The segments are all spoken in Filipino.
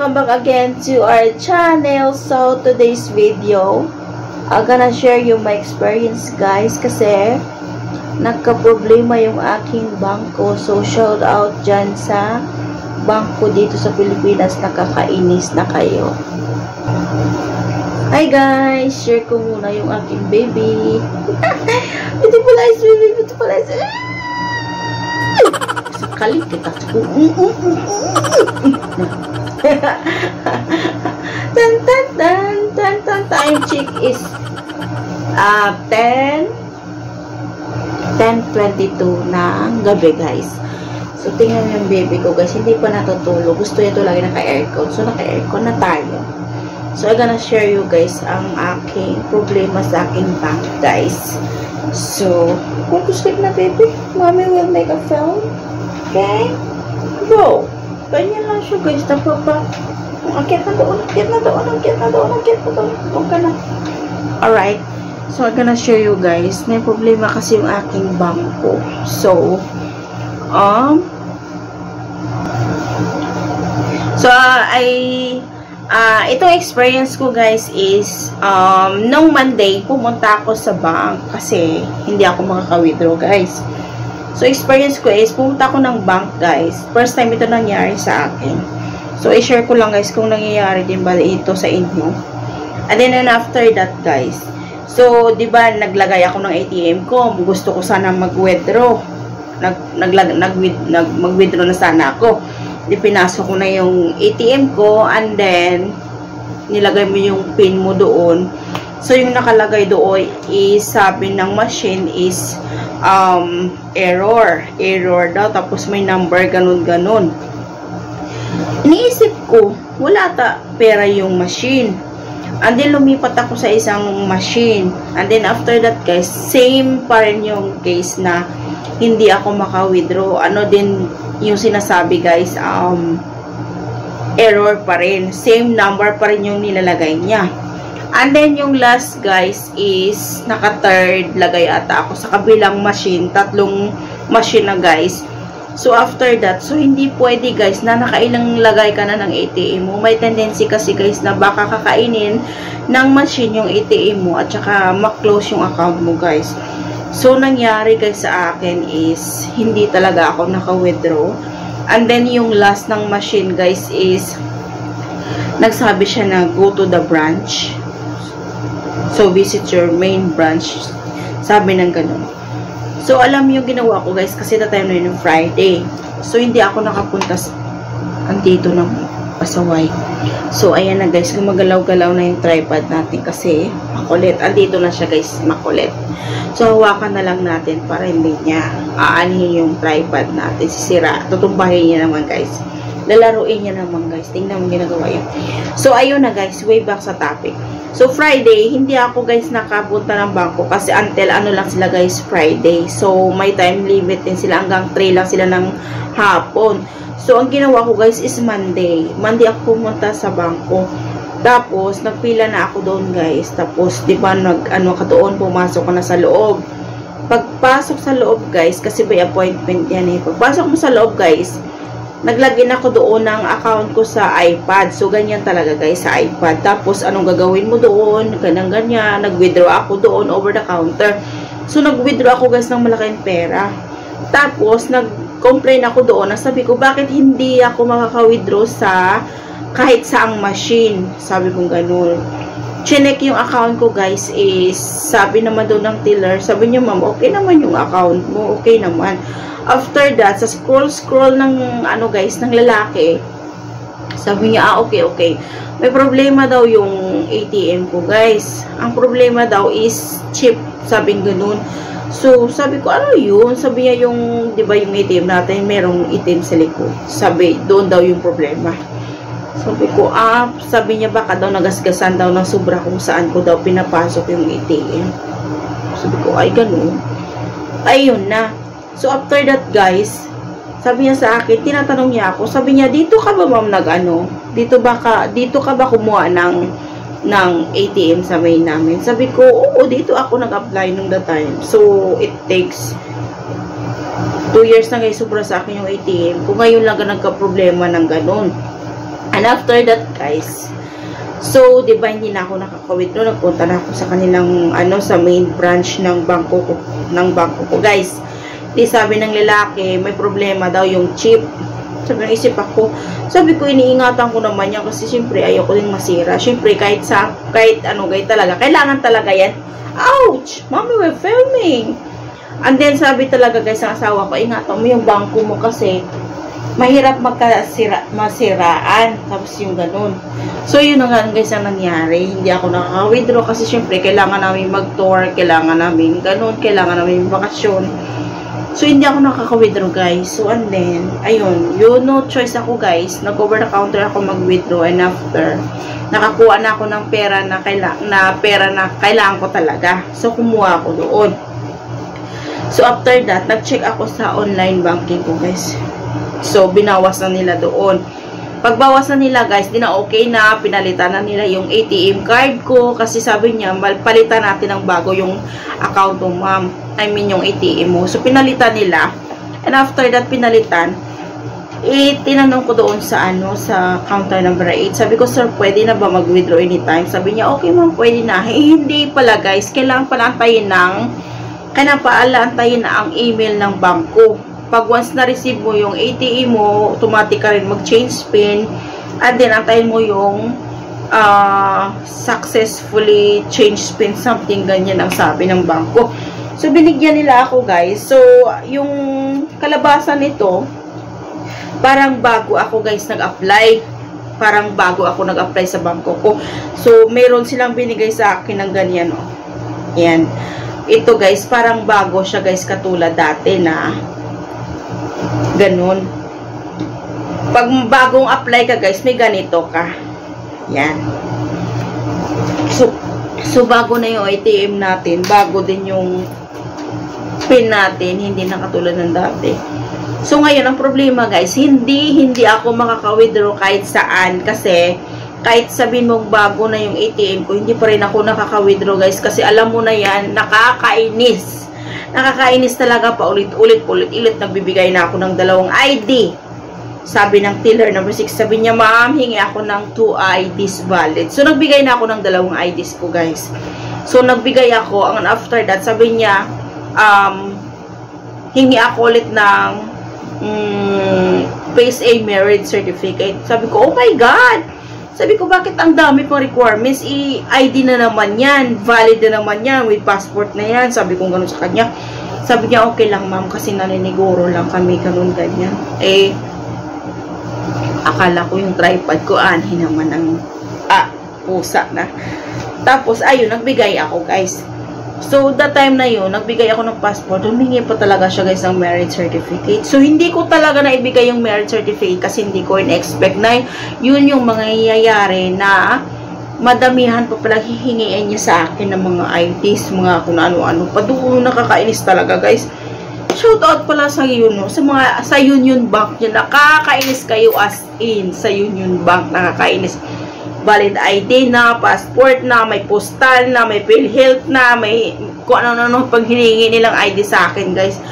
welcome back again to our channel. So today's video, I'm gonna share you my experience guys, kasi nagka-problema yung aking bangko. So shout out dyan sa bangko dito sa Pilipinas, nakakainis na kayo. Hi guys, share ko muna yung aking baby. Beautiful eyes baby, beautiful eyes. Sakali kita. Tan tan tan tan tan. Time check is 10:22 ng gabi guys. So tingnan yung baby ko guys, hindi pa natutulog. Gusto niya to lagi naka-aircon. So naka-aircon na tayo. So I'm gonna share you guys ang aking problema sa aking bank guys. So go to sleep na baby. Mommy will make a film. Okay? Go! Ganyan lang siya guys. Napapa. Akit na doon. Akit na doon. Akit na doon. Akit na doon. Huwag ka na. Alright. So I'm gonna share you guys. May problema kasi yung aking bangko. So, itong experience ko guys is nung Monday pumunta ako sa bank kasi hindi ako makaka-withdraw guys. So experience ko is pumunta ako ng bank guys. First time ito nangyari sa akin. So i-share ko lang guys kung nangyayari din ba ito sa inyo. And then after that guys, so di ba naglagay ako ng ATM ko, gusto ko sana mag-withdraw. Mag-withdraw na sana ako. Di pinasok ko na yung ATM ko and then nilagay mo yung pin mo doon. So yung nakalagay doon is sabi ng machine is error daw, tapos may number ganun. Iniisip ko wala ta pera yung machine. And then lumipat ako sa isang machine. And then after that guys, same pa rin yung case na hindi ako maka-withdraw. Ano din yung sinasabi guys, error pa rin. Same number pa rin yung nilalagay niya. And then yung last guys is naka-third lagay ata ako sa kabilang machine. Tatlong machine na guys. So after that, so hindi pwede guys na nakailang lagay ka na ng ATM mo. May tendency kasi guys na baka kakainin ng machine yung ATM mo at saka ma-close yung account mo guys. So nangyari guys sa akin is hindi talaga ako naka-withdraw. And then yung last ng machine guys is nagsabi siya na go to the branch. So visit your main branch. Sabi ng ganun. So, alam yung ginawa ko guys, kasi na time na yun yung Friday. So, hindi ako nakapunta andito ng pasaway. So, ayan na guys, gumagalaw-galaw na yung tripod natin kasi makulit. Andito na siya guys, makulit. So, hawakan na lang natin para hindi niya aanihin yung tripod natin. Sisira. Tutumbahin niya naman guys. Lalaruin niya naman guys. Tingnan mo ginagawa yun. So, ayun na guys, way back sa topic. So, Friday, hindi ako guys nakapunta ng bangko kasi until ano lang sila guys, Friday. So, may time limit din sila. Hanggang 3 lang sila ng hapon. So, ang ginawa ko guys is Monday. Monday ako pumunta sa bangko. Tapos, nagpila na ako doon guys. Tapos, di ba, ka doon, pumasok ko na sa loob. Pagpasok sa loob guys, kasi by appointment yan eh. Pagpasok mo sa loob guys, naglagin ako doon ng account ko sa iPad. So, ganyan talaga guys sa iPad. Tapos, anong gagawin mo doon? Ganyan. Nag-withdraw ako doon over the counter. So, nag-withdraw ako guys ng malaking pera. Tapos, nag-complain ako doon. Sabi ko, bakit hindi ako makaka-withdraw sa kahit saang machine? Sabi ko ganun. Chinek yung account ko guys is, sabi naman doon ng teller, sabi niya, ma'am, okay naman yung account mo. Okay naman. After that, sa scroll ng ano guys, ng lalaki, sabi niya, okay. May problema daw yung ATM ko guys. Ang problema daw is chip, sabing ganun. So, sabi ko, ano yun? Sabi niya yung, di ba yung ATM natin, merong itim sa likod. Sabi, doon daw yung problema. Sabi ko, sabi niya baka daw nagasgasan daw ng sobra kung saan ko daw pinapasok yung ATM. Sabi ko, ay ganun. Ayun na. So, after that, guys, sabi niya sa akin, tinatanong niya ako, sabi niya, dito ka ba, ma'am, dito ka ba kumuha ng ATM sa main namin? Sabi ko, oo, dito ako nag-apply nung that time. So, it takes 2 years na guys, sobra sa akin yung ATM. Kung ngayon lang nagka-problema ng ganun. And after that, guys, so, di ba, hindi na ako nakaka-withdraw. Nagpunta na ako sa kanilang, sa main branch ng bangko ko, guys. Di sabi ng lalaki, may problema daw yung chip. Sabi ng isip ako, sabi ko, iniingatan ko naman yan kasi syempre, ayoko din masira. Syempre, kahit talaga, kailangan talaga yan. Ouch! Mommy, we're filming! And then, sabi talaga, guys, ang asawa ko, ingatan mo yung bangko mo kasi mahirap masiraan. Tapos yung ganun. So, yun na nga, guys, ang nangyari. Hindi ako nakaka-withdraw kasi syempre, kailangan namin mag-tour, kailangan namin ganun, kailangan namin bakasyon. So, hindi ako nakaka-withdraw, guys. So, and then, ayun, no choice ako, guys. Nag-over the counter ako mag-withdraw, and after, nakakuha na ako ng pera na kailangan ko talaga. So, kumuha ako doon. So, after that, nag-check ako sa online banking ko, guys. So, binawas na nila doon. Pagbawas na nila, guys, di na okay na. Pinalitan na nila yung ATM card ko. Kasi sabi niya, palitan natin ng bago yung account mo, ma'am. I mean, yung ATM mo. So, pinalitan nila. And after that, pinalitan. Tinanong ko doon sa, sa counter number 8. Sabi ko, sir, pwede na ba mag-withdraw anytime? Sabi niya, okay, ma'am, pwede na. Hindi pala, guys. Kailangan pala antayin na ang email ng bangko. Pag once na-receive mo yung ATM mo, automatic ka rin mag-change PIN. And then, antayin mo yung successfully change PIN, something ganyan ang sabi ng bangko. So, binigyan nila ako, guys. So, yung kalabasan nito, parang bago ako, guys, nag-apply. Parang bago ako nag-apply sa bangko ko. So, meron silang binigay sa akin ng ganyan, oh. Yan. Ito, guys, parang bago siya, guys, katulad dati na ganun. Pag bagong apply ka, guys, may ganito ka. Yan. So bago na yung ATM natin, bago din yung PIN natin, hindi na katulad ng dati. So ngayon, ang problema, guys, hindi ako makaka-withdraw kahit saan kasi kahit sabihin mong bago na yung ATM ko, hindi pa rin ako nakaka-withdraw, guys, kasi alam mo na yan, nakakainis. Nakakainis talaga, paulit-ulit, nagbibigay na ako ng 2 ID. Sabi ng teller number 6, sabi niya, ma'am, hingi ako ng 2 IDs valid. So, nagbigay na ako ng 2 IDs ko, guys. So, nagbigay ako, and after that, sabi niya, hingi ako ulit ng PSA marriage certificate. Sabi ko, oh my God! Sabi ko, bakit ang dami pang requirements? ID na naman yan. Valid na naman yan. With passport na yan. Sabi ko gano'n sa kanya. Sabi niya, okay lang, ma'am. Kasi naniniguro lang kami. Ganun, ganyan. Akala ko yung tripod ko. Anhin naman ang pusa na. Tapos, ayun, nagbigay ako, guys. So, that time na yun, nagbigay ako ng passport. Humingi pa talaga siya, guys, ng marriage certificate. So, hindi ko talaga naibigay yung marriage certificate kasi hindi ko in-expect na yun yung mangyayari na madamihan pa pala hihingiin niya sa akin ng mga IDs, mga kung ano-ano. Padoon, nakakainis talaga, guys. Shout out pala sa yun, no? Sa Union Bank niya. Nakakainis kayo as in sa Union Bank. Nakakainis. Valid ID na, passport na, may postal na, may PhilHealth na, may kung ano-ano pag hiningi nilang ID sa akin, guys.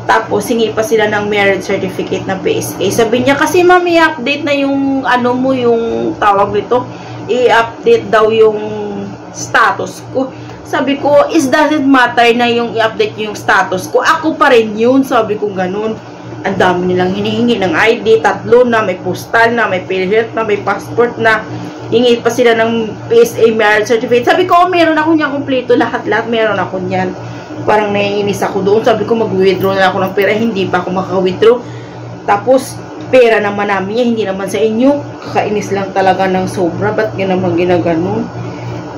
Tapos, hingi pa sila ng marriage certificate na PSA. Sabi niya, kasi ma'am, i-update na yung, yung tawag nito, i-update daw yung status ko. Sabi ko, it doesn't matter na yung i-update yung status ko. Ako pa rin yun, sabi ko ganun. Ang dami nilang hinihingi ng ID, 3 na, may postal na, may PhilHealth na, may passport na. Hingi pa sila ng PSA marriage certificate. Sabi ko, meron ako niyan kompleto. Lahat meron ako niyan. Parang naiinis ako doon. Sabi ko, mag-withdraw na ako ng pera. Hindi pa ako makaka-withdraw. Tapos, pera naman namin niya. Hindi naman sa inyo. Kakainis lang talaga ng sobra. Ba't naman ginaganon?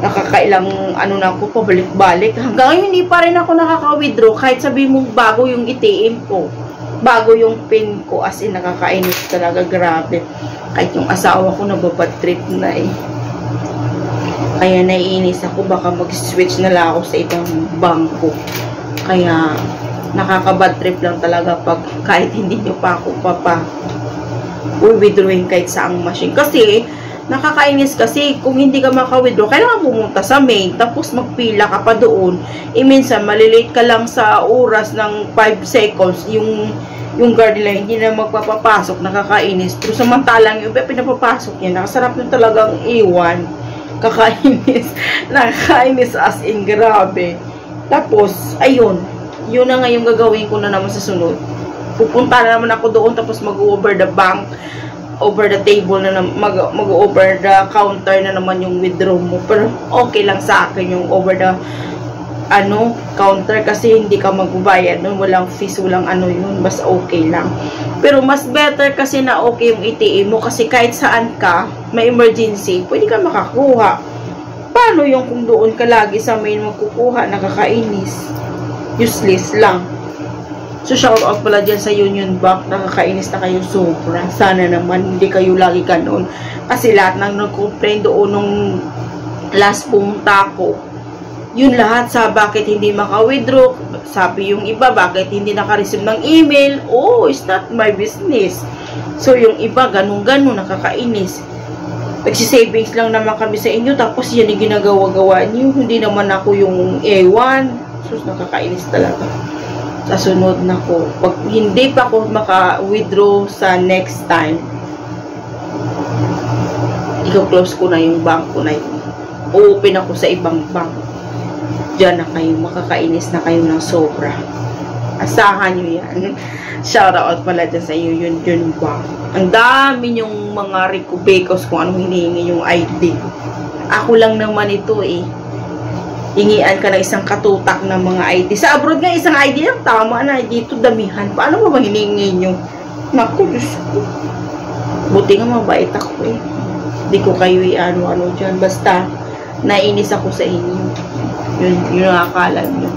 Nakakailang, na ako, pabalik-balik. Hanggang ngayon, hindi pa rin ako nakaka-withdraw. Kahit sabihin mong bago yung ATM ko. Bago yung PIN ko. As in, nakakainis talaga. Grabe. Kahit yung asawa ko nababad trip na Kaya naiinis ako, baka mag-switch na lang ako sa ibang bangko. Kaya nakaka-bad trip lang talaga pag kahit hindi nyo pa ako withdrawing kahit saang machine. Kasi nakakainis kasi kung hindi ka maka-withdraw, kailangan pumunta sa main, tapos magpila ka pa doon. Minsan malilate ka lang sa oras ng 5 seconds, yung yung guard nila hindi na magpapapasok, nakakainis. Pero samantalang yung pinapapasok niya, nakasarap na talagang iwan. Kakainis. Nakakainis as in, grabe. Tapos, ayun. Yun na nga yung gagawin ko na naman sa sunod. Pupunta na naman ako doon, tapos mag-over the bank, over the table na mag-over the counter na naman yung withdraw mo. Pero okay lang sa akin yung over the counter kasi hindi ka magbabayad nun, walang fees, walang yun, basta okay lang. Pero mas better kasi na okay yung ATM mo kasi kahit saan ka, may emergency, pwede ka makakuha. Paano yung kung doon ka lagi sa main magkukuha, nakakainis, useless lang. So, shout out pala dyan sa Union Bank. Nakakainis na kayo sobra. Sana naman hindi kayo lagi ganoon. Kasi lahat ng nag-complain doon nung last pumunta ko, yun lahat sa bakit hindi maka-withdraw. Sabi yung iba, bakit hindi naka-receive ng email. Oh, it's not my business. So, yung iba, ganun-ganun, nakakainis. Nagsisavings lang naman kami sa inyo, tapos yan yung ginagawa-gawa niyo. Hindi naman ako yung ewan. So, nakakainis talaga. Sa sunod na ko, pag hindi pa ako maka-withdraw sa next time, i-close ko na yung bank ko na yun. O-open ako sa ibang bank. Diyan na kayo, makakainis na kayo ng sobra. Asahan nyo yan. Shout out pala dyan sa iyo, yun ba? Ang dami yung mga recubecos kung anong hinihingi yung ID. Ako lang naman ito eh. Hingian ka ng isang katutak ng mga ID. Sa abroad nga, isang ID lang tama na. Dito damihan. Paano ba hiningi nyo? Naku, Diyos ko. Buti nga mabait ako eh. Hindi ko kayo ano dyan. Basta, nainis ako sa inyo. Yun ang akala nyo.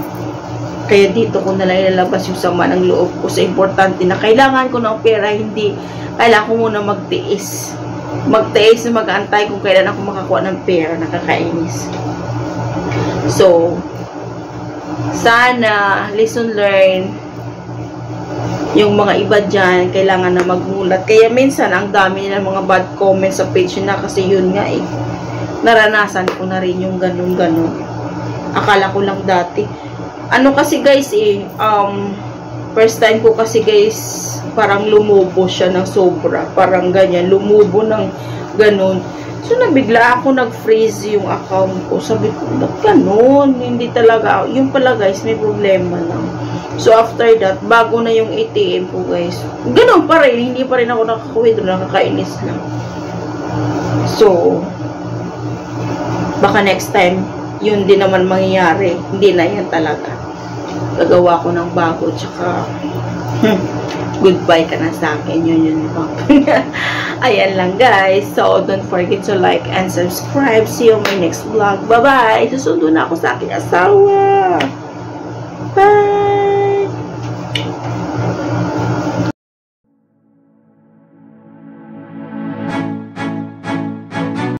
Kaya dito ko nalang ilalabas yung sama ng loob ko sa importante na kailangan ko ng pera. Hindi, kailangan ko muna magtiis. Magtiis na mag-antay kung kailan ako makakuha ng pera. Nakakainis. So, sana, lesson learned, yung mga iba dyan, kailangan na magmulat. Kaya minsan, ang dami nila mga bad comments sa page na kasi yun nga eh. Naranasan ko na rin yung ganun-ganun. Akala ko lang dati. Ano kasi guys eh, first time ko kasi guys, parang lumubo siya ng sobra. Parang ganyan, lumubo ng ganun. So, nabigla ako, nag-freeze yung account ko. Sabi ko, ba't ganun? Hindi talaga. Yung pala, guys, may problema lang. So, after that, bago na yung ATM ko, guys. Ganun pa rin. Hindi pa rin ako nakaka-withdraw. Nakakainis lang. So, baka next time, yun din naman mangyayari. Hindi na yan talaga. Gagawa ko ng bago. Tsaka, goodbye ka na sa akin. Yun. Ayan lang guys. So, don't forget to like and subscribe. See you on my next vlog. Bye-bye. Susundo na ako sa aking asawa. Bye!